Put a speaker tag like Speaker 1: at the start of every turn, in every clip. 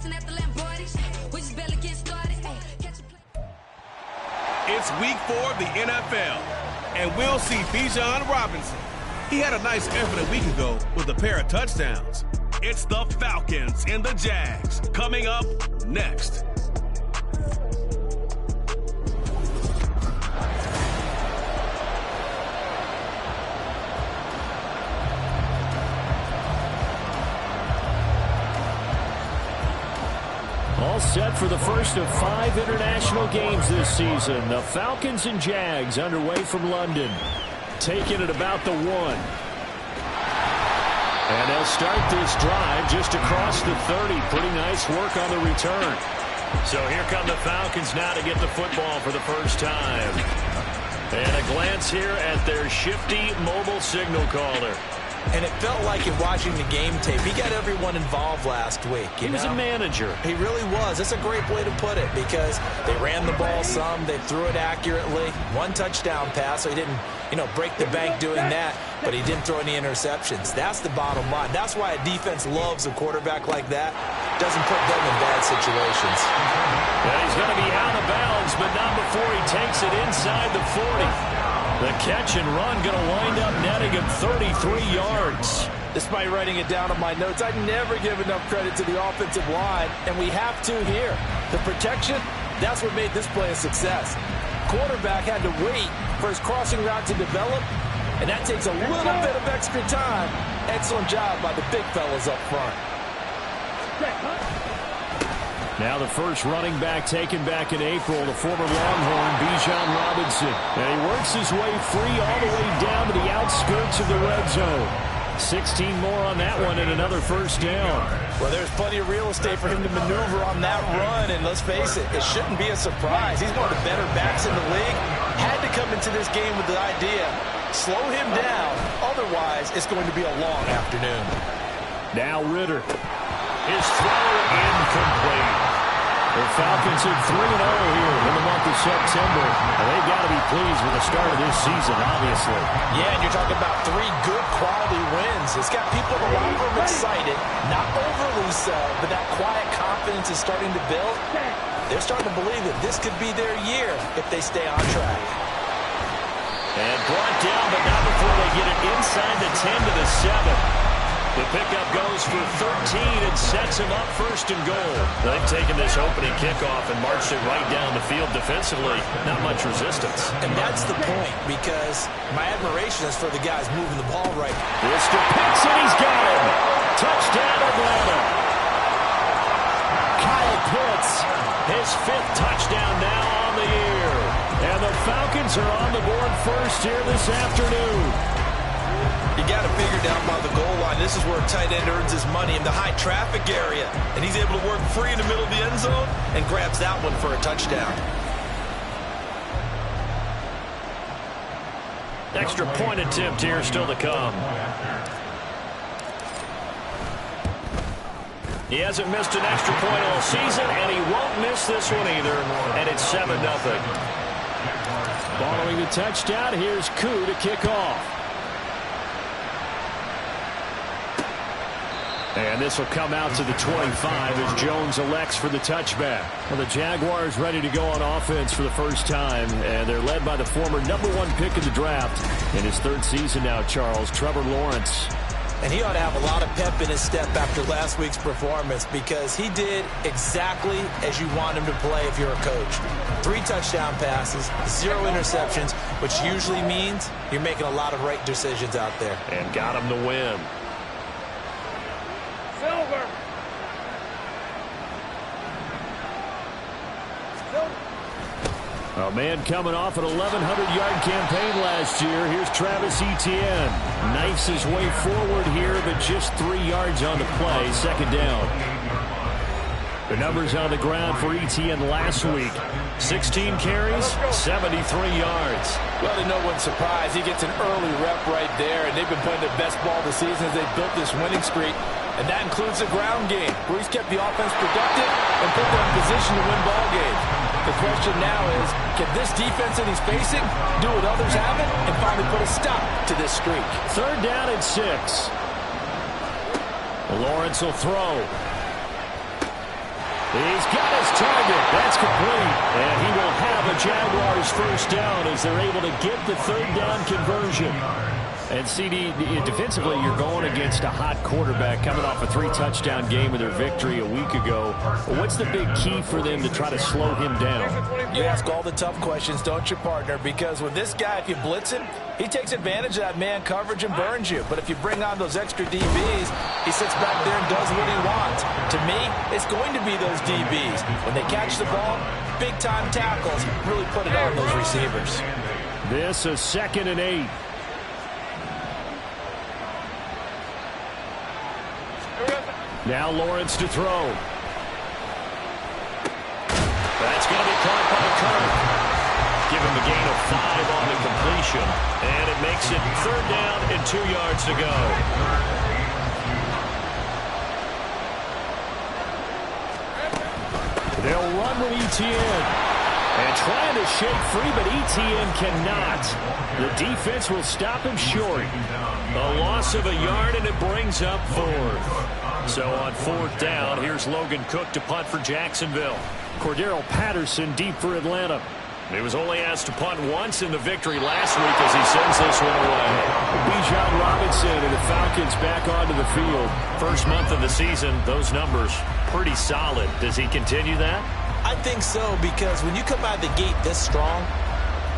Speaker 1: It's week 4 of the NFL, and we'll see Bijan Robinson. He had a nice effort a week ago with a pair of touchdowns. It's the Falcons and the Jags coming up next.
Speaker 2: All set for the first of 5 international games this season. The Falcons and Jags underway from London. Taking it about the 1. And they'll start this drive just across the 30. Pretty nice work on the return. So here come the Falcons now to get the football for the first time. And a glance here at their shifty mobile signal caller.
Speaker 3: And it felt like in watching the game tape, he got everyone involved last week.
Speaker 2: He was a manager.
Speaker 3: He really was. That's a great way to put it because they ran the ball some. They threw it accurately. 1 touchdown pass, so he didn't, break the bank doing that, but he didn't throw any interceptions. That's the bottom line. That's why a defense loves a quarterback like that. Doesn't put them in bad situations.
Speaker 2: Yeah, he's going to be out of bounds, but not before he takes it inside the 40. The catch and run going to wind up netting him 33 yards.
Speaker 3: Despite writing it down on my notes, I never give enough credit to the offensive line, and we have to here. The protection, that's what made this play a success. Quarterback had to wait for his crossing route to develop, and that takes a little bit of extra time. Excellent job by the big fellas up front.
Speaker 2: Now the first running back taken back in April, the former Longhorn, Bijan Robinson. And he works his way free all the way down to the outskirts of the red zone. 16 more on that one and another first down.
Speaker 3: Well, there's plenty of real estate for him to maneuver on that run, and let's face it, it shouldn't be a surprise. He's one of the better backs in the league. Had to come into this game with the idea, slow him down, otherwise it's going to be a long afternoon.
Speaker 2: Now Ritter. His throw incomplete. The Falcons are 3-0 here in the month of September. And they've got to be pleased with the start of this season, obviously.
Speaker 3: Yeah, and you're talking about 3 good quality wins. It's got people in the locker room excited. Not overly so, but that quiet confidence is starting to build. They're starting to believe that this could be their year if they stay on track.
Speaker 2: And brought down, but not before they get it inside the 10 to the 7. The pickup goes for 13 and sets him up first and goal. They've taken this opening kickoff and marched it right down the field defensively. Not much resistance.
Speaker 3: And that's the point, because my admiration is for the guys moving the ball right.
Speaker 2: This to Pitts, and he's got him. Touchdown, Atlanta. Kyle Pitts, his 5th touchdown now on the year. And the Falcons are on the board first here this afternoon.
Speaker 3: You got to figure down by the goal line. This is where a tight end earns his money in the high traffic area. And he's able to work free in the middle of the end zone and grabs that one for a touchdown.
Speaker 2: Extra point attempt here still to come. He hasn't missed an extra point all season, and he won't miss this one either. And it's 7-0. Following the touchdown, here's Koo to kick off. And this will come out to the 25 as Jones elects for the touchback. Well, the Jaguars ready to go on offense for the first time, and they're led by the former #1 pick in the draft. In his 3rd season now, Charles, Trevor Lawrence.
Speaker 3: And he ought to have a lot of pep in his step after last week's performance because he did exactly as you want him to play if you're a coach. 3 touchdown passes, 0 interceptions, which usually means you're making a lot of right decisions out there.
Speaker 2: And got him the win. A man coming off an 1,100-yard campaign last year. Here's Travis Etienne. Knifes his way forward here, but just 3 yards on the play. 2nd down. The numbers on the ground for Etienne last week. 16 carries, 73 yards.
Speaker 3: Well, to no one's surprise, he gets an early rep right there, and they've been playing their best ball this season as they've built this winning streak. And that includes the ground game, where he's kept the offense productive and put them in position to win ball games. The question now is, can this defense that he's facing do what others haven't and finally put a stop to this streak?
Speaker 2: 3rd down and 6. Lawrence will throw. He's got his target. That's complete. And he will have a Jaguars first down as they're able to get the third down conversion. And CD, defensively, you're going against a hot quarterback coming off a 3-touchdown game with their victory a week ago. What's the big key for them to try to slow him down?
Speaker 3: You ask all the tough questions, don't you, partner? Because with this guy, if you blitz him, he takes advantage of that man coverage and burns you. But if you bring on those extra DBs, he sits back there and does what he wants. To me, it's going to be those DBs. When they catch the ball, big-time tackles really put it on those receivers.
Speaker 2: This is 2nd and 8. Now Lawrence to throw. That's going to be caught by Kirk. Give him a gain of 5 on the completion. And it makes it 3rd down and 2 yards to go. They'll run with Etienne. And trying to shake free, but Etienne cannot. The defense will stop him short. A loss of a yard, and it brings up 4th. So on 4th down, here's Logan Cook to punt for Jacksonville. Cordero Patterson deep for Atlanta. He was only asked to punt once in the victory last week as he sends this one away. Bijan Robinson and the Falcons back onto the field. First month of the season, those numbers pretty solid. Does he continue that?
Speaker 3: I think so, because when you come out of the gate this strong,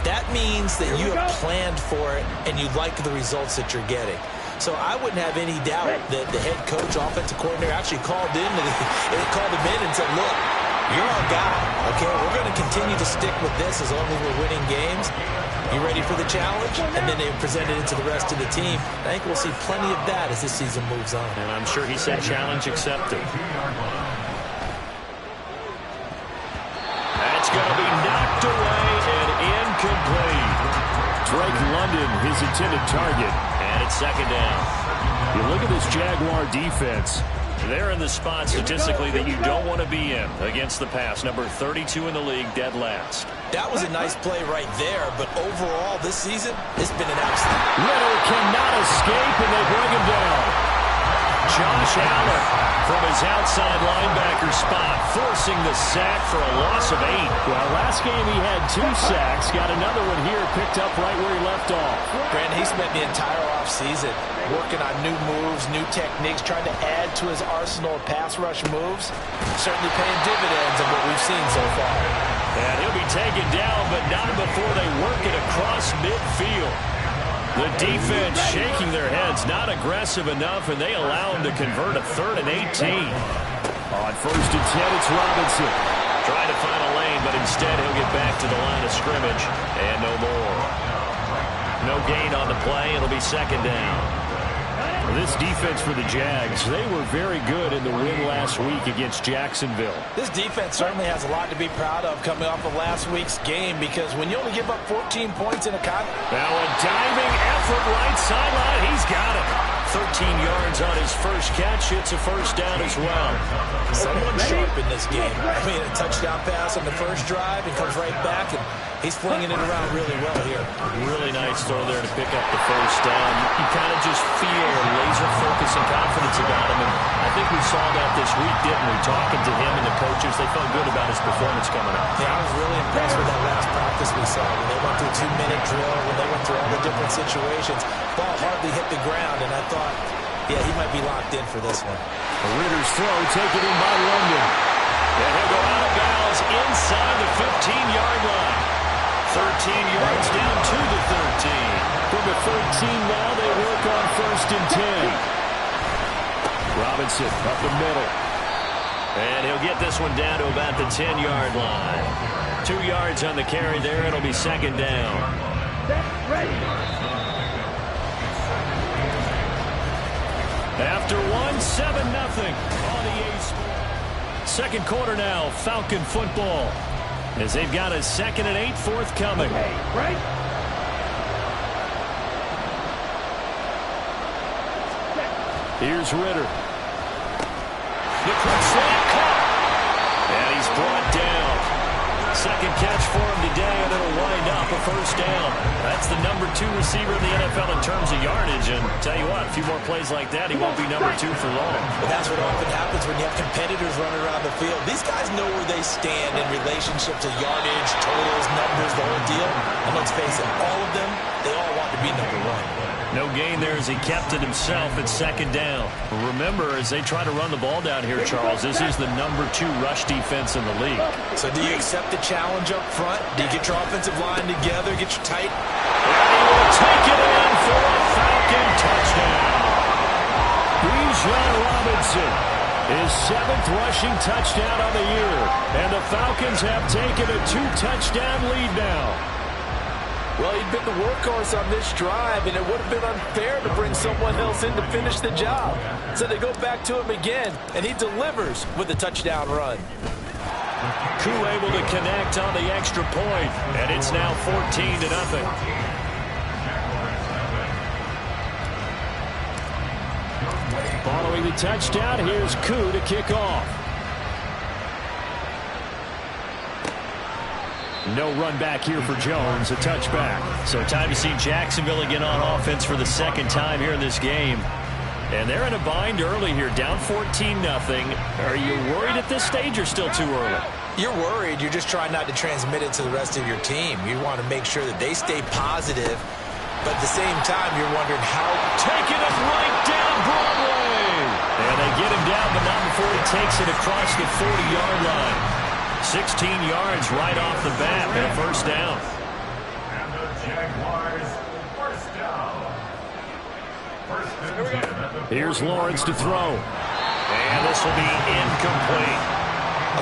Speaker 3: that means that you have planned for it and you like the results that you're getting. So I wouldn't have any doubt that the head coach, offensive coordinator, actually called him in and said, look, you're our guy, okay? We're going to continue to stick with this as long as we're winning games. You ready for the challenge? And then they presented it to the rest of the team. I think we'll see plenty of that as this season moves on.
Speaker 2: And I'm sure he said challenge accepted. That's going to be knocked away and incomplete. Drake London, his intended target. And it's 2nd down. You look at this Jaguar defense. They're in the spot statistically that you don't want to be in against the pass. Number 32 in the league, dead last.
Speaker 3: That was a nice play right there, but overall this season, it's been an accident.
Speaker 2: Ritter cannot escape, and they bring him down. Josh Allen from his outside linebacker spot, forcing the sack for a loss of 8. Well, last game he had 2 sacks. Got another one here, picked up right where he left off.
Speaker 3: Brandon, he spent the entire offseason working on new moves, new techniques, trying to add to his arsenal of pass rush moves. Certainly paying dividends of what we've seen so far.
Speaker 2: And he'll be taken down, but not before they work it across midfield. The defense shaking their heads, not aggressive enough, and they allow him to convert a 3rd and 18. On 1st and 10, it's Robinson. Trying to find a lane, but instead he'll get back to the line of scrimmage, and no more. No gain on the play. It'll be 2nd down. This defense for the Jags, they were very good in the win last week against Jacksonville.
Speaker 3: This defense certainly has a lot to be proud of coming off of last week's game, because when you only give up 14 points in a contest.
Speaker 2: Now a diving effort right sideline. He's got it. 13 yards on his first catch. It's a first down as well.
Speaker 3: Someone sharp in this game. I mean, a touchdown pass on the first drive and comes right back, and he's flinging it around really well here.
Speaker 2: Really nice throw there to pick up the first down. You kind of just feel a laser focus and confidence about him, and I think we saw that this week, didn't we? Talking to him and the coaches, they felt good about his performance coming up.
Speaker 3: Yeah, I was really impressed with that last practice we saw. When they went through a 2-minute drill, when they went through all the different situations, ball hardly hit the ground, and I thought, yeah, he might be locked in for this one.
Speaker 2: Ritter's throw taken in by London. And he'll go out of bounds inside the 15-yard line. 13 yards down to the 13. From the 13 now, they work on 1st and 10. Robinson up the middle. And he'll get this one down to about the 10-yard line. 2 yards on the carry there. It'll be 2nd down. Ready. After 1, 7-0 on EA Sports. Second quarter now, Falcon football. As they've got a 2nd and 8 forthcoming. Okay, right. Here's Ritter. The quick slant caught. And he's brought down. Second catch for him today, and it'll wind up a first down. That's the number 2 receiver in the NFL in terms of yardage. And tell you what, a few more plays like that, he won't be number 2 for long.
Speaker 3: But that's what often happens when you have competitors running around the field. These guys know where they stand in relationship to yardage, totals, numbers, the whole deal. And let's face it, all of them, they all want to be number 1.
Speaker 2: No gain there as he kept it himself at second down. Remember, as they try to run the ball down here, Charles, this is the number 2 rush defense in the league.
Speaker 3: So do you accept the challenge up front? Do you get your offensive line together, get your tight?
Speaker 2: And he will take it in for a Falcon touchdown. Bijan Robinson, his 7th rushing touchdown on the year. And the Falcons have taken a 2-touchdown lead now.
Speaker 3: Well, he'd been the workhorse on this drive, and it would have been unfair to bring someone else in to finish the job. So they go back to him again, and he delivers with a touchdown run.
Speaker 2: Koo able to connect on the extra point, and it's now 14-0. Following the touchdown, here's Koo to kick off. No run back here for Jones, a touchback. So time to see Jacksonville again on offense for the second time here in this game. And they're in a bind early here, down 14-0. Are you worried at this stage or still too early?
Speaker 3: You're worried. You're just trying not to transmit it to the rest of your team. You want to make sure that they stay positive, but at the same time, you're wondering how.
Speaker 2: Taking it right down Broadway. And they get him down, but not before he takes it across the 40-yard line. 16 yards right off the bat and a first down.
Speaker 4: And the Jaguars first down.
Speaker 2: Here's Lawrence to throw. And this will be incomplete.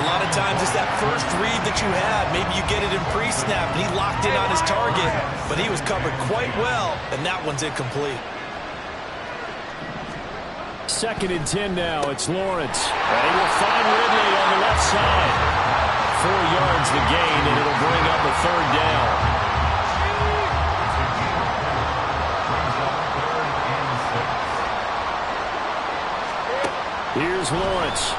Speaker 3: A lot of times it's that first read that you have. Maybe you get it in pre-snap and he locked in on his target, but he was covered quite well, and that one's incomplete.
Speaker 2: 2nd and 10 now. It's Lawrence. And he will find Ridley on the left side. 4 yards the gain, and it'll bring up a 3rd down. Here's Lawrence.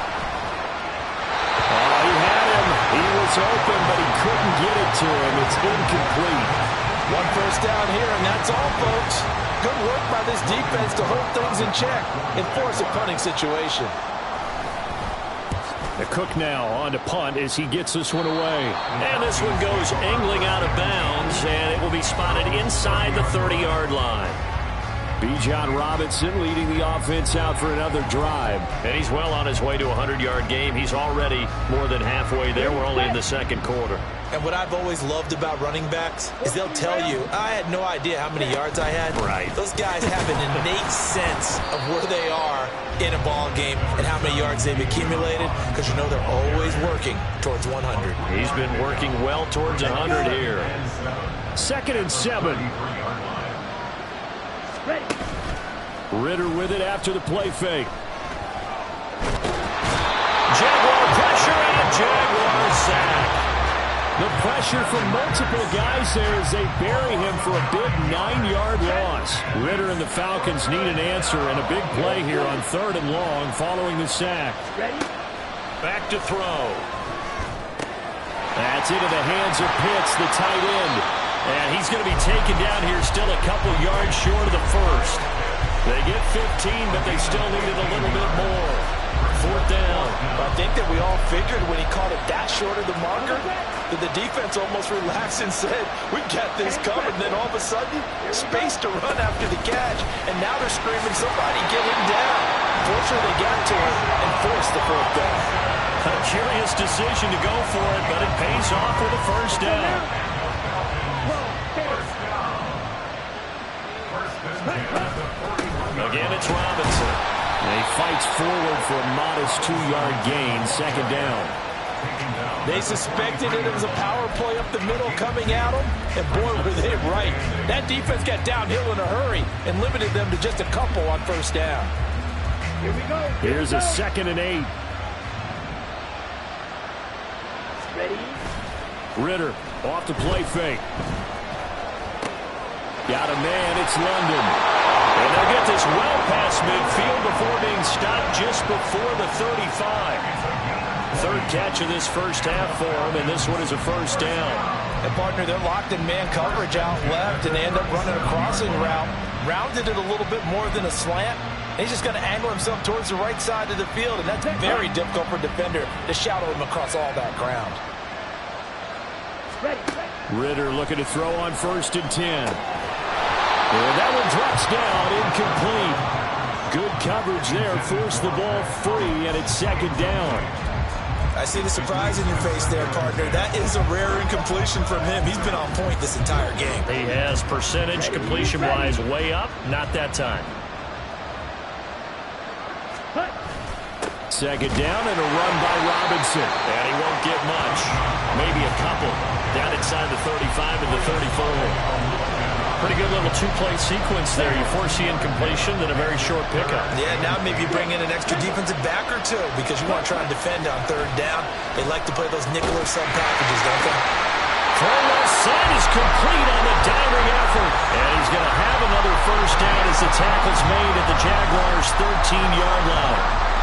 Speaker 2: Oh, he had him. He was open, but he couldn't get it to him. It's incomplete.
Speaker 3: 1 first down here, and that's all, folks. Good work by this defense to hold things in check and force a punting situation.
Speaker 2: The Cook now on to punt as he gets this one away. And this one goes angling out of bounds, and it will be spotted inside the 30-yard line. Bijan Robinson leading the offense out for another drive. And he's well on his way to a 100-yard game. He's already more than halfway there. We're only in the 2nd quarter.
Speaker 3: And what I've always loved about running backs is they'll tell you, I had no idea how many yards I had.
Speaker 2: Right.
Speaker 3: Those guys have an innate sense of where they are in a ball game and how many yards they've accumulated, because you know they're always working towards 100.
Speaker 2: He's been working well towards 100 here. 2nd and 7. Ritter with it after the play fake. Jaguar pressure and Jaguar sack. The pressure from multiple guys there as they bury him for a big 9-yard loss. Ritter and the Falcons need an answer, and a big play here on 3rd and long following the sack. Back to throw. That's into the hands of Pitts, the tight end. And he's going to be taken down here still a couple yards short of the first. They get 15, but they still needed a little bit more. 4th down.
Speaker 3: I think that we all figured when he called it that short of the marker that the defense almost relaxed and said, we got this covered. And then all of a sudden, space to run after the catch. And now they're screaming, somebody get him down. Fortunately, they got to him and forced the 4th down.
Speaker 2: A curious decision to go for it, but it pays off with a first down. Again, it's Robinson. And he fights forward for a modest 2-yard gain, 2nd down.
Speaker 3: They suspected it was a power play up the middle coming at them, and boy, were they right. That defense got downhill in a hurry and limited them to just a couple on first down.
Speaker 4: Here we go.
Speaker 2: Here's a 2nd and 8.
Speaker 4: Ready?
Speaker 2: Ritter off the play fake. Got a man, it's London. And they'll get this well past midfield before being stopped just before the 35. 3rd catch of this first half for him, and this one is a first down.
Speaker 3: And, partner, they're locked in man coverage out left, and they end up running a crossing route. Rounded it a little bit more than a slant. He's just going to angle himself towards the right side of the field, and that's very difficult for a defender to shadow him across all that ground.
Speaker 2: Ritter looking to throw on 1st and 10. And that one drops down, incomplete. Good coverage there, forced the ball free, and it's 2nd down.
Speaker 3: I see the surprise in your face there, partner. That is a rare incompletion from him. He's been on point this entire game.
Speaker 2: He has percentage completion-wise way up, not that time. 2nd down and a run by Robinson. And he won't get much. Maybe a couple. Down inside the 35 and the 34. Pretty good little two-play sequence there. You foresee incompletion, then a very short pickup.
Speaker 3: Yeah, now maybe bring in an extra defensive back or two because you want to try and defend on 3rd down. They like to play those nickel or sub packages, don't they?
Speaker 2: Throw left side is complete on the diving effort. And he's going to have another 1st down as the tackle's made at the Jaguars' 13-yard line.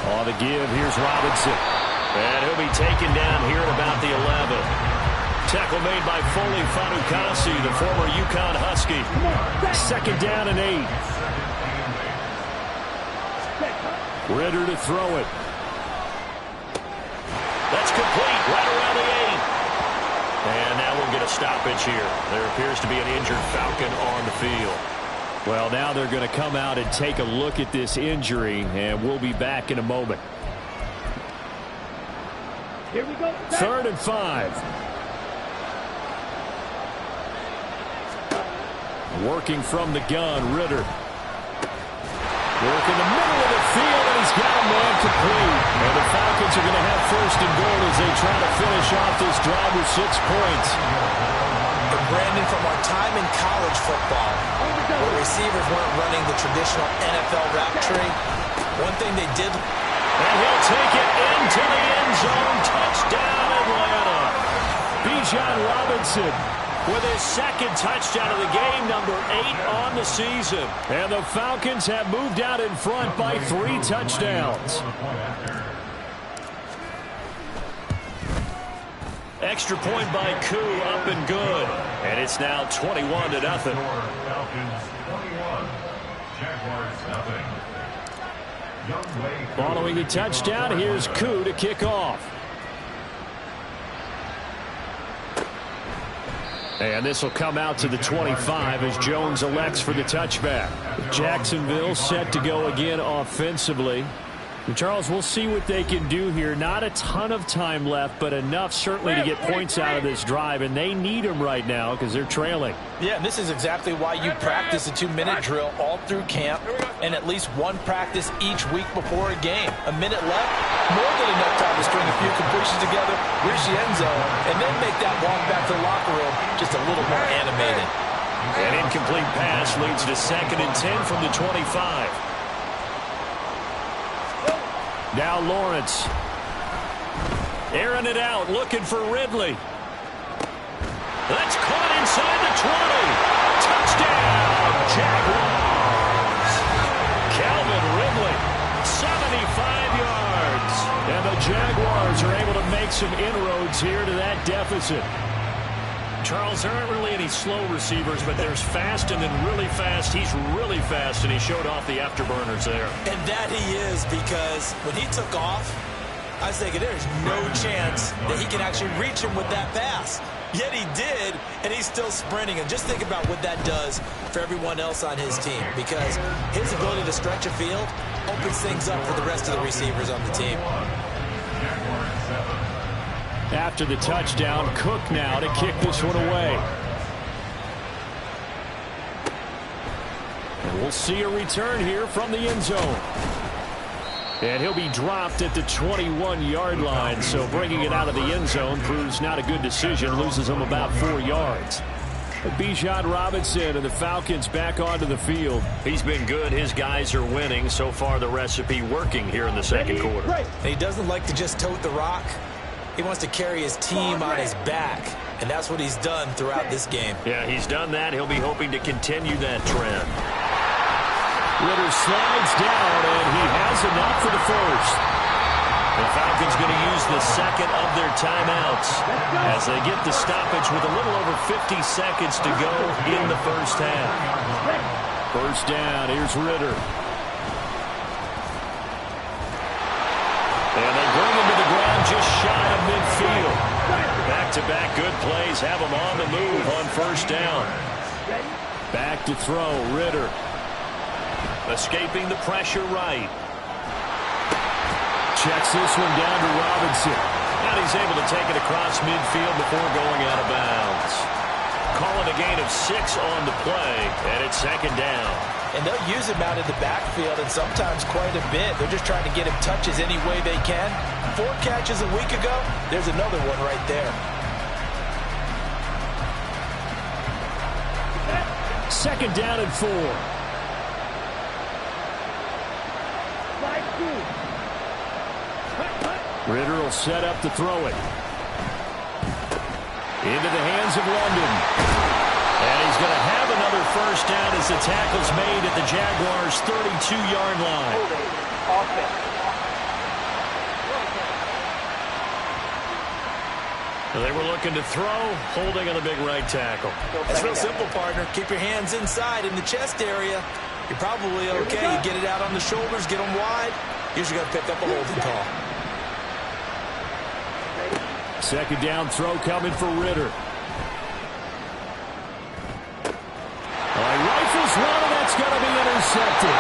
Speaker 2: On the give, here's Robinson. And he'll be taken down here at about the 11. Tackle made by Foley Fatukasi, the former UConn Husky. 2nd down and 8. Ritter to throw it. That's complete, right around the 8. And now we'll get a stoppage here. There appears to be an injured Falcon on the field. Well, now they're going to come out and take a look at this injury, and we'll be back in a moment.
Speaker 4: Here we go.
Speaker 2: 3rd and 5. Working from the gun, Ritter. Work in the middle of the field, and he's got a man complete. And the Falcons are going to have 1st and goal as they try to finish off this drive with 6 points.
Speaker 3: And Brandon, from our time in college football, where receivers weren't running the traditional NFL route tree, one thing they did.
Speaker 2: And he'll take it into the end zone. Touchdown, Atlanta. Bijan Robinson with his 2nd touchdown of the game, number 8 on the season. And the Falcons have moved out in front by 3 touchdowns. Extra point by Koo, up and good. And it's now 21-0.
Speaker 4: Falcons 21, Jaguars nothing.
Speaker 2: Following the touchdown, here's Koo to kick off. And this will come out to the 25 as Jones elects for the touchback. Jacksonville set to go again offensively. And Charles, we'll see what they can do here. Not a ton of time left, but enough certainly to get points out of this drive, and they need them right now because they're trailing.
Speaker 3: Yeah, and this is exactly why you practice a 2-minute drill all through camp and at least one practice each week before a game. A minute left, more than enough time to string a few completions together, reach the end zone, and then make that walk back to the locker room just a little more animated.
Speaker 2: An incomplete pass leads to 2nd and 10 from the 25. Now Lawrence. Airing it out, looking for Ridley. That's caught inside the 20. Touchdown, Jaguars. Calvin Ridley, 75 yards. And the Jaguars are able to make some inroads here to that deficit. Charles, there aren't really any slow receivers, but there's fast and then really fast. He's really fast, and he showed off the afterburners there.
Speaker 3: And that he is, because when he took off, I was thinking there's no chance that he can actually reach him with that pass. Yet he did, and he's still sprinting. And just think about what that does for everyone else on his team, because his ability to stretch a field opens things up for the rest of the receivers on the team.
Speaker 2: After the touchdown, Cook now to kick this one away. And we'll see a return here from the end zone. And he'll be dropped at the 21-yard line, so bringing it out of the end zone proves not a good decision, loses him about 4 yards. Bijan Robinson and the Falcons back onto the field. He's been good. His guys are winning. So far, the recipe working here in the second quarter.
Speaker 3: And he doesn't like to just tote the rock. He wants to carry his team on his back, and that's what he's done throughout this game.
Speaker 2: Yeah, he's done that. He'll be hoping to continue that trend. Ritter slides down, and he has enough for the first. The Falcons going to use the second of their timeouts as they get the stoppage with a little over 50 seconds to go in the first half. First down, here's Ritter. And they bring him to the ground just shy of midfield. Back-to-back good plays have him on the move on first down. Back to throw, Ritter. Escaping the pressure right. Checks this one down to Robinson. And he's able to take it across midfield before going out of bounds. Call it a gain of 6 on the play, and it's second down.
Speaker 3: And they'll use him out in the backfield, and sometimes quite a bit. They're just trying to get him touches any way they can. 4 catches a week ago, there's another one right there.
Speaker 2: Second down and 4. Ritter will set up to throw it. Into the hands of London. And he's going to have another first down as the tackle's made at the Jaguars' 32-yard line. They were looking to throw, holding on the big right tackle.
Speaker 3: It's real simple, partner. Keep your hands inside in the chest area. You're probably okay. You get it out on the shoulders, get them wide. Usually got to pick up a holding call.
Speaker 2: Second down throw coming for Ritter. He rifles one, and that's going to be intercepted.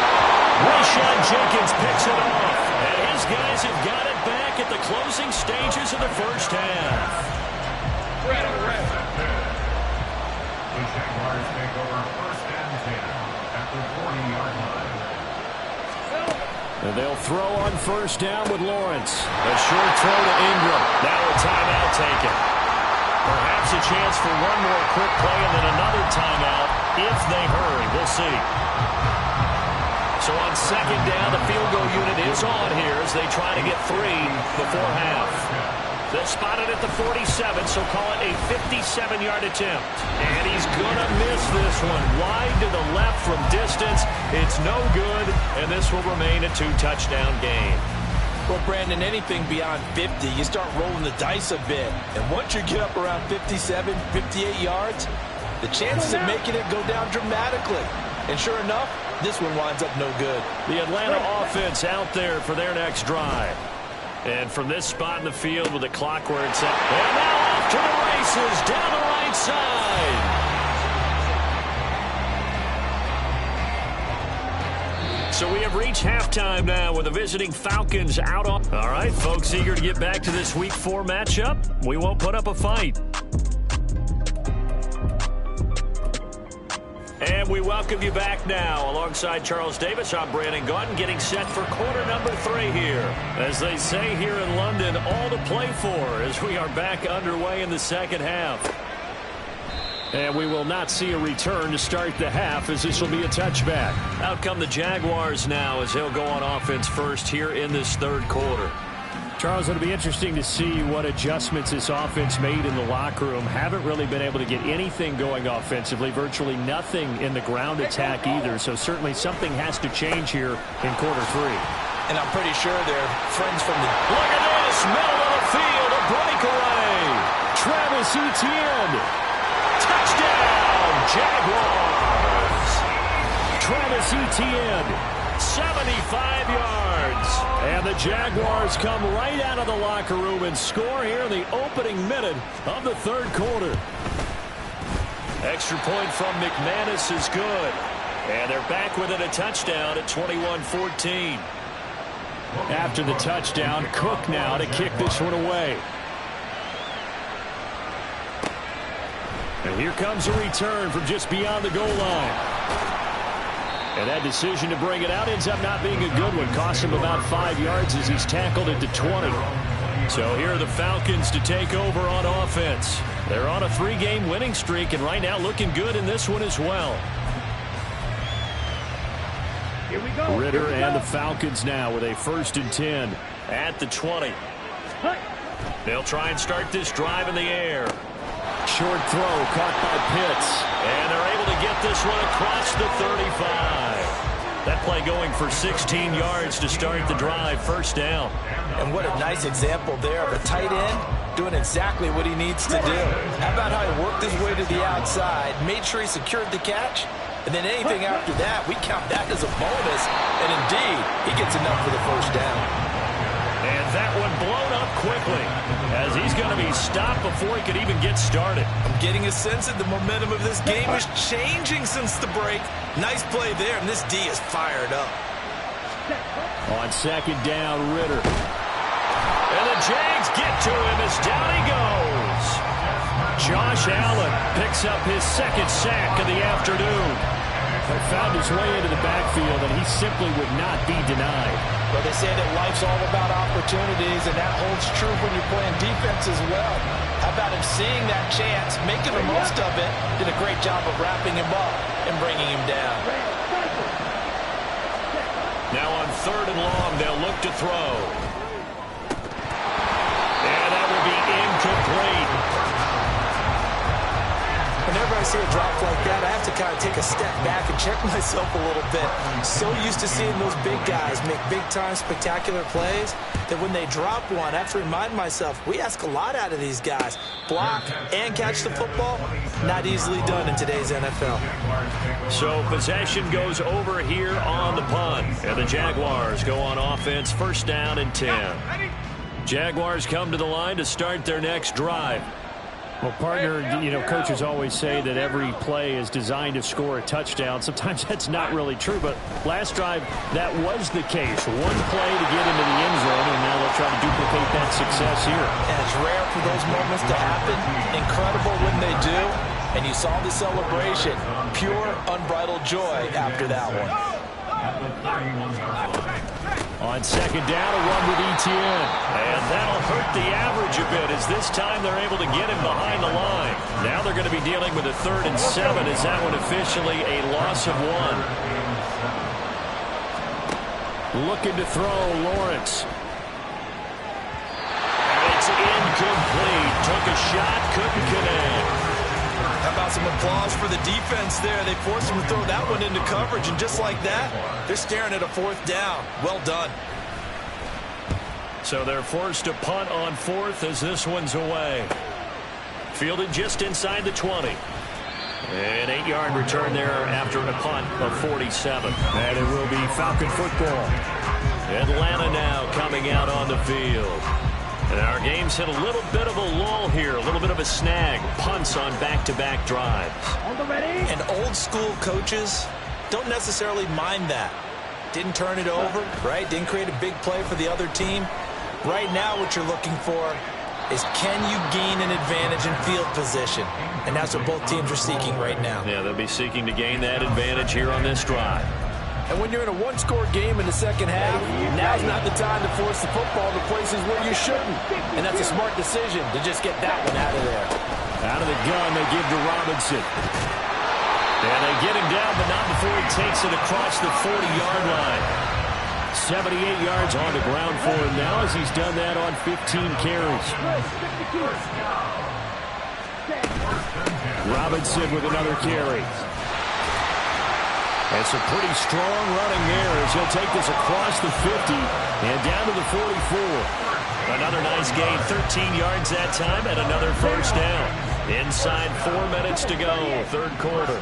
Speaker 2: Rashad Jenkins picks it off, and his guys have got it back at the closing stages of the first half.
Speaker 4: The Jaguars take over first and 10 at the 40-yard line.
Speaker 2: And they'll throw on first down with Lawrence. A short throw to Ingram. Now a timeout taken. Perhaps a chance for one more quick play and then another timeout if they hurry. We'll see. So on second down, the field goal unit is on here as they try to get 3 before half. They'll spot it at the 47, so call it a 57-yard attempt. And he's going to miss this one. Wide to the left from distance. It's no good, and this will remain a 2-touchdown game.
Speaker 3: Well, Brandon, anything beyond 50, you start rolling the dice a bit. And once you get up around 57, 58 yards, the chances of making it go down dramatically. And sure enough, this one winds up no good.
Speaker 2: The Atlanta offense out there for their next drive. And from this spot in the field with the clock where it's at. And now off to the races down the right side. So we have reached halftime now with the visiting Falcons out on. All right, folks, eager to get back to this Week 4 matchup. We won't put up a fight. And we welcome you back now. Alongside Charles Davis, I'm Brandon Gaudin, getting set for quarter number 3 here. As they say here in London, all to play for as we are back underway in the second half. And we will not see a return to start the half as this will be a touchback. Out come the Jaguars now as they'll go on offense first here in this third quarter. Charles, it'll be interesting to see what adjustments this offense made in the locker room. Haven't really been able to get anything going offensively, virtually nothing in the ground attack either. So certainly something has to change here in quarter 3.
Speaker 3: And I'm pretty sure they're friends from the...
Speaker 2: Look at this, middle of the field, a breakaway. Travis Etienne. Touchdown, Jaguars. Travis Etienne. 75 yards. And the Jaguars come right out of the locker room and score here in the opening minute of the third quarter. Extra point from McManus is good. And they're back within a touchdown at 21-14. After the touchdown, Cook now to kick this one away. And here comes a return from just beyond the goal line. And that decision to bring it out ends up not being a good one. Cost him about 5 yards as he's tackled it to 20. So here are the Falcons to take over on offense. They're on a 3-game winning streak and right now looking good in this one as well.
Speaker 4: Here we go.
Speaker 2: Ritter and the Falcons now with a 1st and 10 at the 20. They'll try and start this drive in the air. Short throw caught by Pitts. And they're able to get this one across the 35. That play going for 16 yards to start the drive. First down.
Speaker 3: And what a nice example there of a tight end doing exactly what he needs to do. How about how he worked his way to the outside, made sure he secured the catch, and then anything after that, we count that as a bonus. And indeed, he gets enough for the first down.
Speaker 2: And that one blown up quickly as he's going to be stopped before he could even get started.
Speaker 3: I'm getting a sense that the momentum of this game is changing since the break. Nice play there, and this D is fired up.
Speaker 2: On second down, Ritter. And the Jags get to him as down he goes. Josh Allen picks up his second sack of the afternoon. He found his way into the backfield, and he simply would not be denied.
Speaker 3: Well, they say that life's all about opportunities, and that holds true when you're playing defense as well. How about him seeing that chance, making the most of it, did a great job of wrapping him up and bringing him down.
Speaker 2: Now on third and long, they'll look to throw. And that will be incomplete.
Speaker 3: Whenever I see a drop like that, I have to kind of take a step back and check myself a little bit. So used to seeing those big guys make big-time spectacular plays that when they drop one, I have to remind myself, we ask a lot out of these guys. Block and catch the football, not easily done in today's NFL.
Speaker 2: So possession goes over here on the punt. And the Jaguars go on offense, first down and 10. Jaguars come to the line to start their next drive. Well, partner, you know, coaches always say that every play is designed to score a touchdown. Sometimes that's not really true, but last drive, that was the case. One play to get into the end zone, and now they'll try to duplicate that success here.
Speaker 3: And it's rare for those moments to happen. Incredible when they do. And you saw the celebration. Pure, unbridled joy after that one.
Speaker 2: On second down, a run with Etienne. And that'll hurt the average a bit as this time they're able to get him behind the line. Now they're going to be dealing with a 3rd and 7 as that one officially a loss of 1. Looking to throw, Lawrence. And it's incomplete. Took a shot, couldn't connect.
Speaker 3: How about some applause for the defense there? They forced him to throw that one into coverage, and just like that, they're staring at a 4th down. Well done.
Speaker 2: So they're forced to punt on 4th as this one's away. Fielded just inside the 20. An 8-yard return there after a punt of 47. And it will be Falcon football. Atlanta now coming out on the field. And our game's hit a little bit of a lull here, a little bit of a snag. Punts on back-to-back drives.
Speaker 3: And old-school coaches don't necessarily mind that. Didn't turn it over, right? Didn't create a big play for the other team. Right now what you're looking for is can you gain an advantage in field position? And that's what both teams are seeking right now.
Speaker 2: Yeah, they'll be seeking to gain that advantage here on this drive.
Speaker 3: And when you're in a one-score game in the second half, now's not the time to force the football to places where you shouldn't. And that's a smart decision to just get that one out of there.
Speaker 2: Out of the gun, they give to Robinson. And they get him down, but not before he takes it across the 40-yard line. 78 yards on the ground for him now as he's done that on 15 carries. Robinson with another carry. And some pretty strong running there as he'll take this across the 50 and down to the 44. Another nice gain, 13 yards that time, and another first down. Inside 4 minutes to go, 3rd quarter.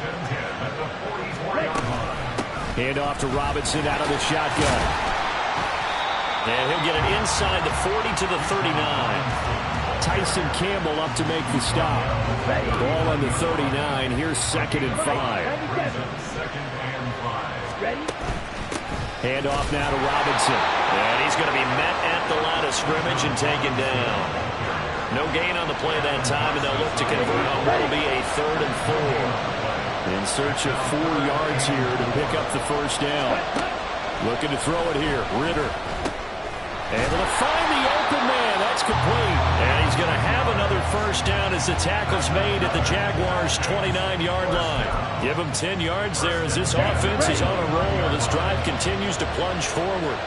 Speaker 2: Hand off to Robinson out of the shotgun. And he'll get it inside the 40 to the 39. Tyson Campbell up to make the stop. Ball on the 39. Here's 2nd and 5. Hand off now to Robinson. And he's going to be met at the line of scrimmage and taken down. No gain on the play that time, and they'll look to convert on what will be a 3rd and 4. In search of 4 yards here to pick up the first down. Looking to throw it here. Ritter. Able to find the open man. That's complete. And he's going to have another first down as the tackle's made at the Jaguars' 29-yard line. Give him 10 yards there as this offense is on a roll. This drive continues to plunge forward.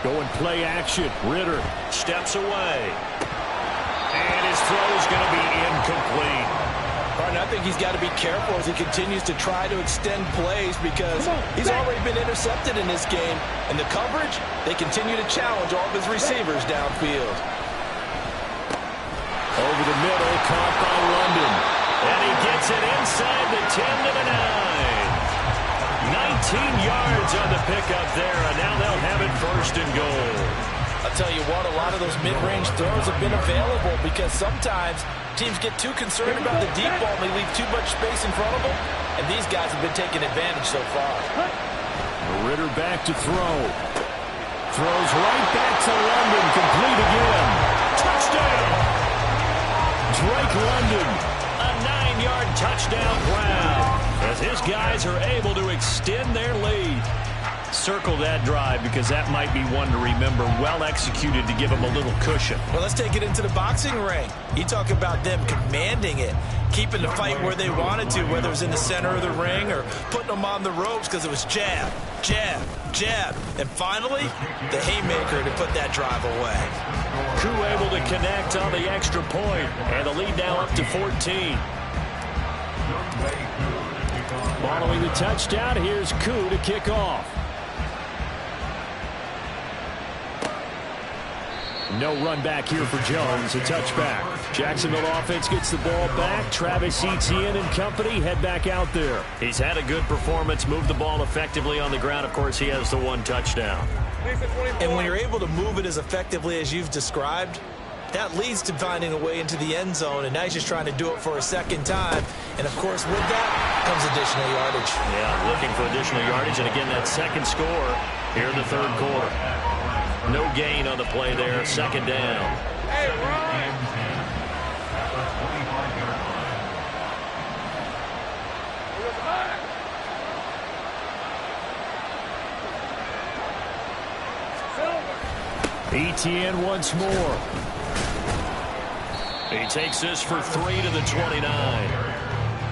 Speaker 2: Going play action. Ritter steps away. And his throw is going to be incomplete.
Speaker 3: I think he's got to be careful as he continues to try to extend plays because he's already been intercepted in this game. And the coverage, they continue to challenge all of his receivers downfield.
Speaker 2: Over the middle, caught by London. And he gets it inside the 10 to the 9. 19 yards on the pickup there, and now they'll have it first and goal.
Speaker 3: I'll tell you what, a lot of those mid-range throws have been available because sometimes teams get too concerned about the deep ball and they leave too much space in front of them, and these guys have been taking advantage so far.
Speaker 2: Ritter back to throw. Throws right back to London, complete again. Touchdown! Drake London, a 9-yard touchdown grab as his guys are able to extend their lead. Circle that drive because that might be one to remember. Well executed to give them a little cushion.
Speaker 3: Well, let's take it into the boxing ring. You talk about them commanding it, keeping the fight where they wanted to, whether it was in the center of the ring or putting them on the ropes because it was jab, jab, jab. And finally, the haymaker to put that drive away.
Speaker 2: Koo able to connect on the extra point, and the lead now up to 14. Following the touchdown, here's Koo to kick off. No run back here for Jones, a touchback. Jacksonville offense gets the ball back. Travis Etienne and company head back out there. He's had a good performance, moved the ball effectively on the ground. Of course, he has the one touchdown.
Speaker 3: And when you're able to move it as effectively as you've described, that leads to finding a way into the end zone, and now he's just trying to do it for a second time. And, of course, with that comes additional yardage.
Speaker 2: Yeah, looking for additional yardage, and again, that second score here in the third quarter. No gain on the play there, second down.
Speaker 4: Hey,
Speaker 2: Etienne once more. He takes this for 3 to the 29.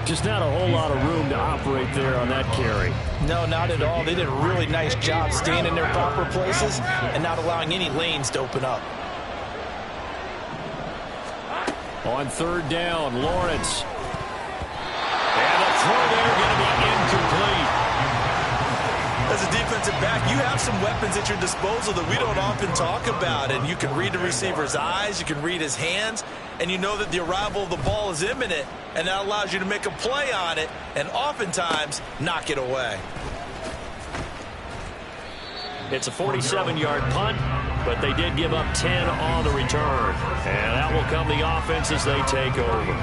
Speaker 2: Just not a whole lot of room to operate there on that carry.
Speaker 3: No, not at all. They did a really nice job staying in their proper places and not allowing any lanes to open up.
Speaker 2: On third down, Lawrence. And the throw there going to be incomplete.
Speaker 3: As a defensive back, you have some weapons at your disposal that we don't often talk about. And you can read the receiver's eyes, you can read his hands, and you know that the arrival of the ball is imminent. And that allows you to make a play on it and oftentimes knock it away.
Speaker 2: It's a 47-yard punt, but they did give up 10 on the return. And that will come the offense as they take over.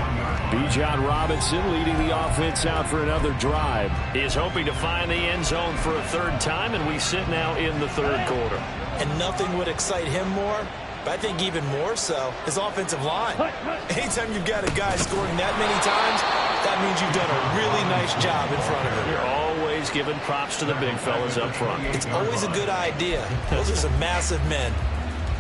Speaker 2: Bijan Robinson leading the offense out for another drive. He is hoping to find the end zone for a third time, and we sit now in the third quarter.
Speaker 3: And nothing would excite him more, but I think even more so, his offensive line. Anytime you've got a guy scoring that many times, that means you've done a really nice job in front of him.
Speaker 2: You're always giving props to the big fellas up front.
Speaker 3: It's always a good idea. Those are some massive men.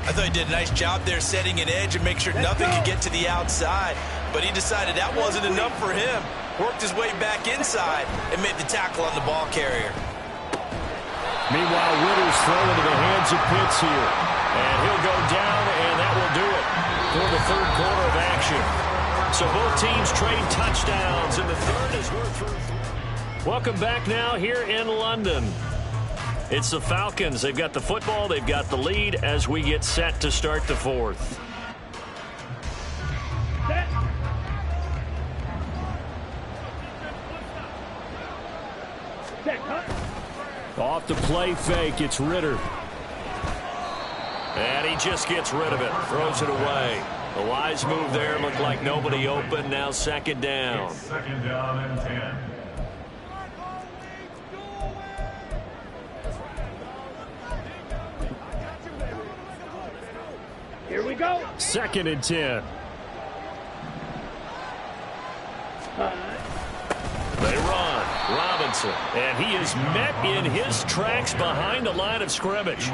Speaker 3: I thought he did a nice job there setting an edge and make sure nothing could get to the outside. But he decided that wasn't enough for him. Worked his way back inside and made the tackle on the ball carrier.
Speaker 2: Meanwhile, Ritter's thrown into the hands of Pitts here. And he'll go down, and that will do it for the third quarter of action. So both teams trade touchdowns in the third as we're through. Welcome back now here in London. It's the Falcons. They've got the football. They've got the lead as we get set to start the fourth. Off the play fake, it's Ritter. And he just gets rid of it, throws it away. A wise move there, looked like nobody open, now second down.
Speaker 4: It's second down and 10.
Speaker 5: Here we go.
Speaker 2: Second and 10. They run.
Speaker 3: Robinson.
Speaker 2: And he is met in his tracks behind the line of scrimmage.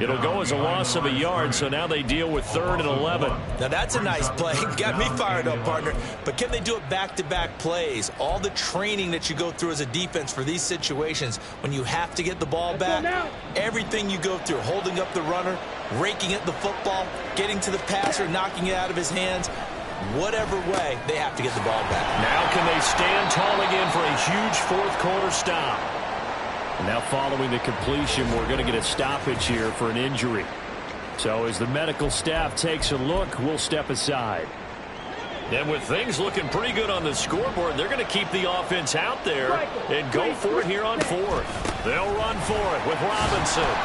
Speaker 2: It'll go as a loss of a yard, so now they deal with 3rd and 11.
Speaker 3: Now that's a nice play. Got me fired up, partner. But can they do it back-to-back plays? All the training that you go through as a defense for these situations, when you have to get the ball back, everything you go through, holding up the runner, raking at the football, getting to the passer, knocking it out of his hands, whatever way, they have to get the ball back.
Speaker 2: Now can they stand tall again for a huge fourth-quarter stop? And now following the completion, we're going to get a stoppage here for an injury. So as the medical staff takes a look, we'll step aside. And with things looking pretty good on the scoreboard, they're going to keep the offense out there and go for it here on 4th. They'll run for it with Robinson.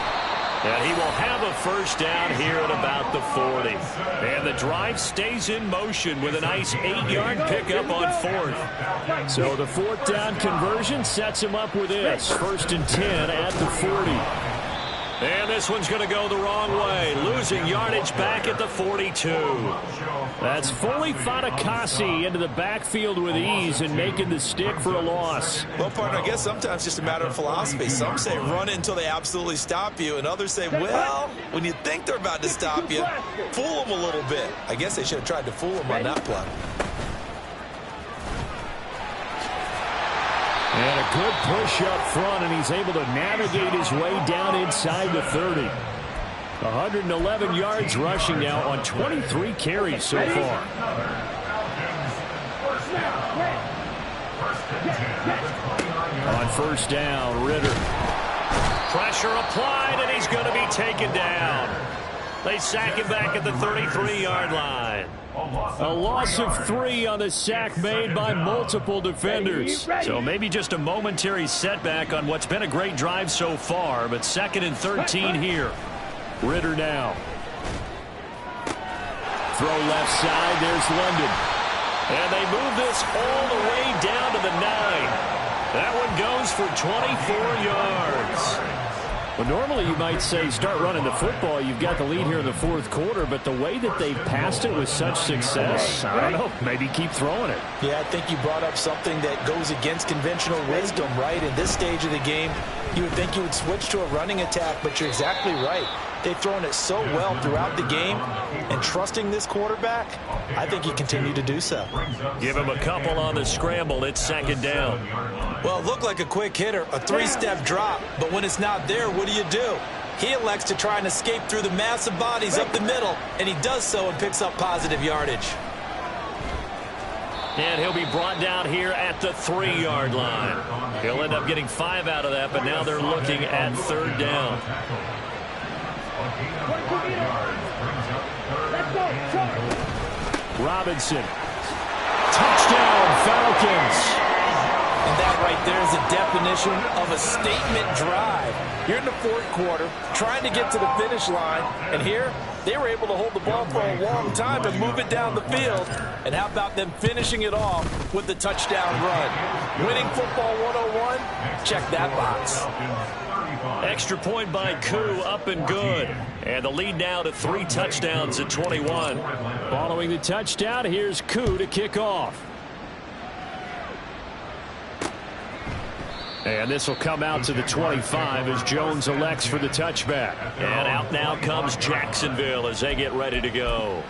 Speaker 2: And he will have a first down here at about the 40. And the drive stays in motion with a nice 8-yard pickup on 4th. So the 4th down conversion sets him up with this. 1st and 10 at the 40. And this one's going to go the wrong way, losing yardage back at the 42. That's Foley Fatukasi into the backfield with ease and making the stick for a loss.
Speaker 3: Well, partner, I guess sometimes it's just a matter of philosophy. Some say run until they absolutely stop you, and others say, well, when you think they're about to stop you, fool them a little bit. I guess they should have tried to fool them on that play.
Speaker 2: And a good push up front, and he's able to navigate his way down inside the 30. 111 yards rushing now on 23 carries so far. On 1st down, Ritter. Pressure applied, and he's going to be taken down. They sack him back at the 33-yard line. A loss of 3 on the sack made by multiple defenders. So maybe just a momentary setback on what's been a great drive so far, but 2nd and 13 here. Ritter now. Throw left side, there's London. And they move this all the way down to the 9. That one goes for 24 yards. Well, normally you might say start running the football. You've got the lead here in the 4th quarter, but the way that they've passed it with such success, I don't know, maybe keep throwing it.
Speaker 3: Yeah, I think you brought up something that goes against conventional wisdom, right? In this stage of the game, you would think you would switch to a running attack, but you're exactly right. They've thrown it so well throughout the game, and trusting this quarterback, I think you continue to do so.
Speaker 2: Give him a couple on the scramble. It's 2nd down.
Speaker 3: Well, it looked like a quick hitter, a 3-step drop, but when it's not there, what do? He elects to try and escape through the massive bodies up the middle, and he does so and picks up positive yardage.
Speaker 2: And he'll be brought down here at the 3-yard line. He'll end up getting 5 out of that, but now they're looking at 3rd down. Robinson. Touchdown, Falcons.
Speaker 3: And that right there is a definition of a statement drive. You're in the 4th quarter, trying to get to the finish line, and here they were able to hold the ball for a long time and move it down the field. And how about them finishing it off with the touchdown run? Winning football 101? Check that box.
Speaker 2: Extra point by Koo, up and good. And the lead now to 3 touchdowns at 21. Following the touchdown, here's Koo to kick off. And this will come out to the 25 as Jones elects for the touchback. And out now comes Jacksonville as they get ready to go.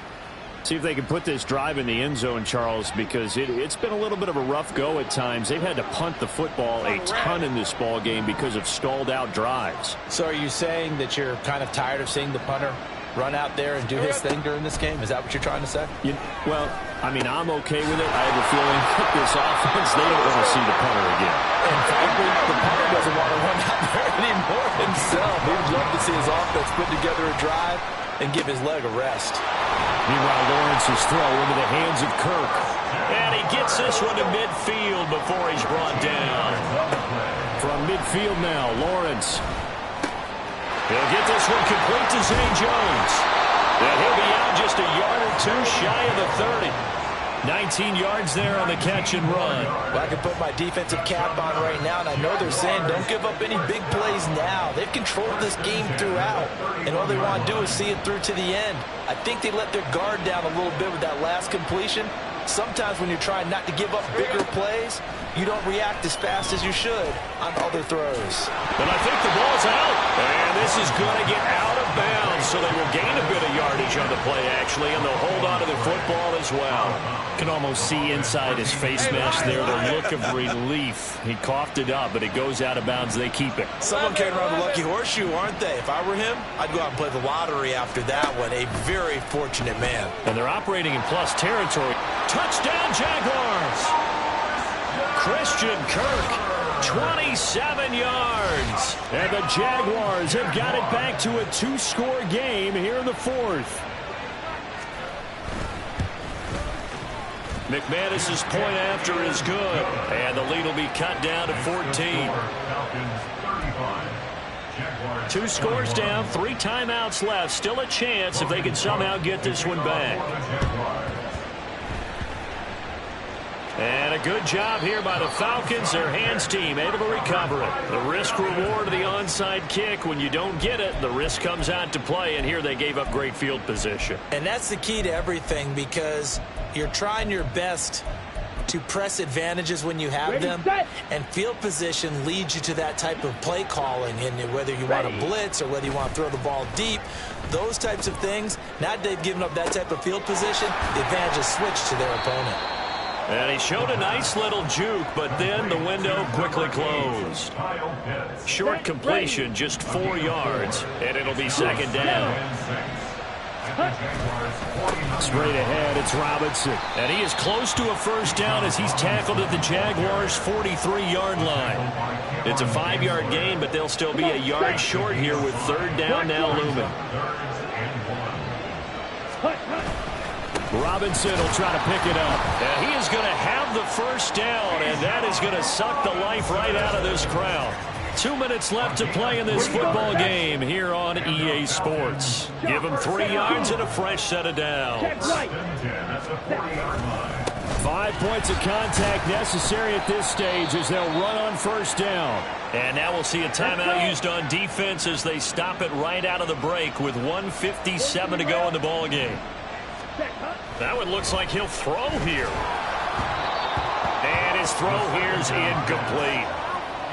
Speaker 2: See if they can put this drive in the end zone, Charles, because it's been a little bit of a rough go at times. They've had to punt the football a ton in this ball game because of stalled out drives.
Speaker 3: So are you saying that you're kind of tired of seeing the punter run out there and do his thing during this game? Is that what you're trying to say?
Speaker 2: Well, I mean, I'm okay with it. I have a feeling that this offense, they don't want to see the punter again.
Speaker 3: And frankly, the punter doesn't want to run out there anymore himself. He would love to see his offense put together a drive and give his leg a rest.
Speaker 2: Meanwhile, Lawrence's throw into the hands of Kirk. And he gets this one to midfield before he's brought down. From midfield now, Lawrence. He'll get this one complete to Zay Jones. And he'll be out just a yard or 2 shy of the 30. 19 yards there on the catch and run.
Speaker 3: Well, I can put my defensive cap on right now, and I know they're saying don't give up any big plays now. They've controlled this game throughout, and all they want to do is see it through to the end. I think they let their guard down a little bit with that last completion. Sometimes when you're trying not to give up bigger plays, you don't react as fast as you should on other throws.
Speaker 2: But I think the ball's out. And this is going to get out of bounds, so they will gain a bit of yardage on the play, actually, and they'll hold on to the football as well. Can almost see inside his face mask there the look of relief. He coughed it up, but it goes out of bounds. They keep it.
Speaker 3: Someone carrying around the lucky horseshoe, aren't they? If I were him, I'd go out and play the lottery after that one. A very fortunate man.
Speaker 2: And they're operating in plus territory. Touchdown, Jaguars! Christian Kirk, 27 yards. And the Jaguars have got it back to a 2-score game here in the fourth. McManus's point after is good. And the lead will be cut down to 14. 2 scores down, 3 timeouts left. Still a chance if they can somehow get this one back. And a good job here by the Falcons. Their hands team able to recover it. The risk reward of the onside kick. When you don't get it, the risk comes out to play. And here they gave up great field position.
Speaker 3: And that's the key to everything, because you're trying your best to press advantages when you have them, and field position leads you to that type of play calling. And whether you want to blitz or whether you want to throw the ball deep, those types of things, now that they've given up that type of field position, the advantage is switched to their opponent.
Speaker 2: And he showed a nice little juke, but then the window quickly closed. Short completion, just 4 yards, and it'll be second down. Straight ahead, it's Robinson. And he is close to a first down as he's tackled at the Jaguars' 43-yard line. It's a 5-yard gain, but they'll still be a yard short here with third down now looming. Robinson will try to pick it up. And he is going to have the first down, and that is going to suck the life right out of this crowd. 2 minutes left to play in this football game here on EA Sports. Give him 3 yards and a fresh set of downs. 5 points of contact necessary at this stage as they'll run on first down. And now we'll see a timeout used on defense as they stop it right out of the break with 1:57 to go in the ball game. That one looks like he'll throw here. And his throw here's incomplete.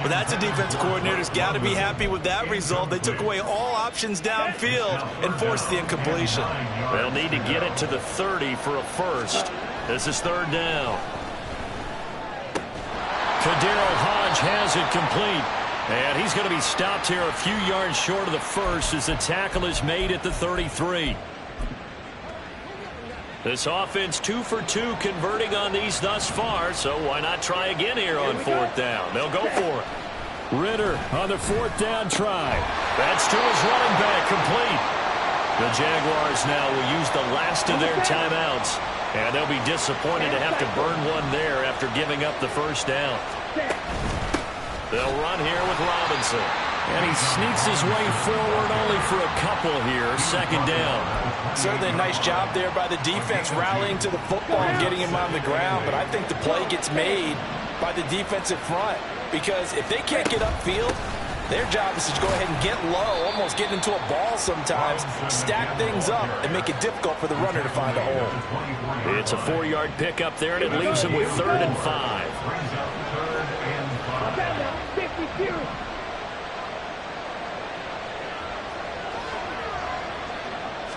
Speaker 3: Well, that's a defensive coordinator's got to be happy with that result. They took away all options downfield and forced the incompletion.
Speaker 2: They'll need to get it to the 30 for a first. This is third down. Kaderl Hodge has it complete. And he's going to be stopped here a few yards short of the first as the tackle is made at the 33. This offense 2 for 2 converting on these thus far, so why not try again here on fourth down? They'll go for it. Ritter on the fourth down try. That's to his running back, complete. The Jaguars now will use the last of their timeouts, and they'll be disappointed to have to burn one there after giving up the first down. They'll run here with Robinson. And he sneaks his way forward only for a couple here. Second down.
Speaker 3: Certainly a nice job there by the defense rallying to the football and getting him on the ground. But I think the play gets made by the defensive front, because if they can't get upfield, their job is to go ahead and get low, almost get into a ball sometimes, stack things up, and make it difficult for the runner to find a hole.
Speaker 2: It's a 4-yard pickup there, and it leaves him with 3rd and 5.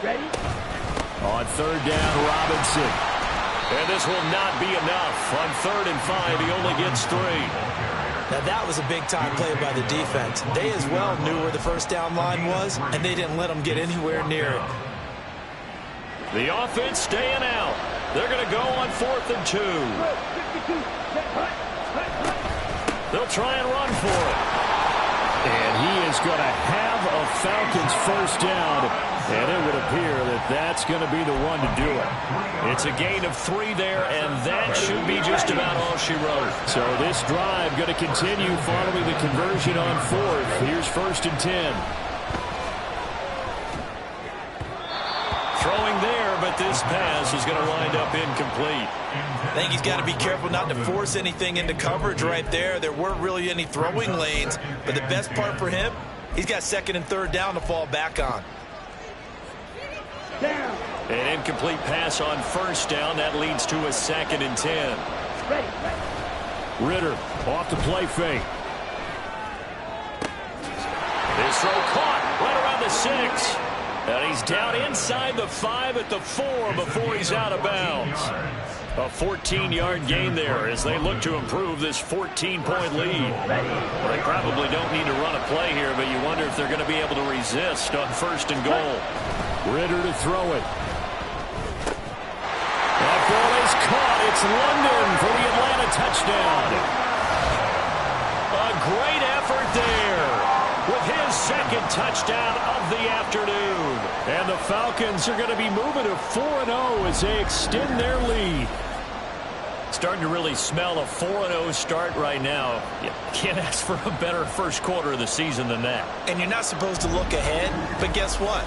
Speaker 5: Ready?
Speaker 2: On third down, Robinson. And this will not be enough. On 3rd and 5, he only gets 3.
Speaker 3: Now that was a big-time play by the defense. They as well knew where the first down line was, and they didn't let them get anywhere near it.
Speaker 2: The offense staying out. They're going to go on 4th and 2. They'll try and run for it. And he is going to have a Falcons first down. And it would appear that that's going to be the one to do it. It's a gain of 3 there, and that should be just about all she wrote. So this drive going to continue following the conversion on 4th. Here's 1st and 10. Throwing there, but this pass is going to wind up incomplete.
Speaker 3: I think he's got to be careful not to force anything into coverage right there. There weren't really any throwing lanes, but the best part for him, he's got 2nd and 3rd down to fall back on.
Speaker 2: An incomplete pass on 1st down. That leads to a 2nd and 10. Ritter off the play fake. This throw caught right around the 6. And he's down inside the 5 at the 4 before he's out of bounds. A 14-yard gain there as they look to improve this 14-point lead. Well, they probably don't need to run a play here, but you wonder if they're going to be able to resist on 1st and goal. Ritter to throw it. That ball is caught. It's London for the Atlanta touchdown. A great effort there with his 2nd touchdown of the afternoon. And the Falcons are going to be moving to 4-0 as they extend their lead. Starting to really smell a 4-0 start right now. You can't ask for a better first quarter of the season than that.
Speaker 3: And you're not supposed to look ahead, but guess what?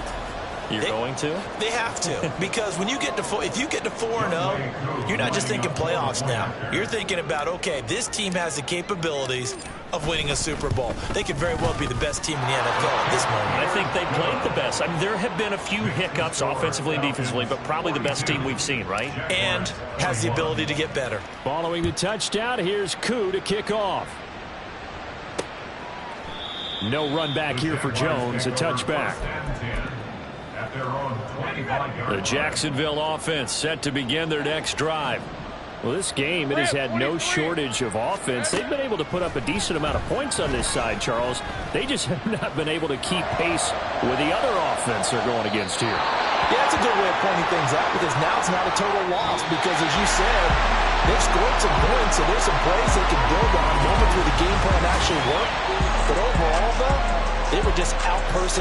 Speaker 2: You're going to?
Speaker 3: They have to, because when you get to if you get to 4-0, you're not just thinking playoffs now. You're thinking about, okay, this team has the capabilities of winning a Super Bowl. They could very well be the best team in the NFL at this moment.
Speaker 2: I think they played the best. I mean, there have been a few hiccups offensively and defensively, but probably the best team we've seen, right?
Speaker 3: And has the ability to get better.
Speaker 2: Following the touchdown, here's Koo to kick off. No run back here for Jones, a touchback. The Jacksonville offense set to begin their next drive. Well, this game, it has had no shortage of offense. They've been able to put up a decent amount of points on this side, Charles. They just have not been able to keep pace with the other offense they're going against here.
Speaker 3: Yeah, that's a good way of pointing things out, because now it's not a total loss, because as you said, they've scored some points, so there's some plays they can build on, moments where the game plan actually worked. But overall, though, they were just out-personed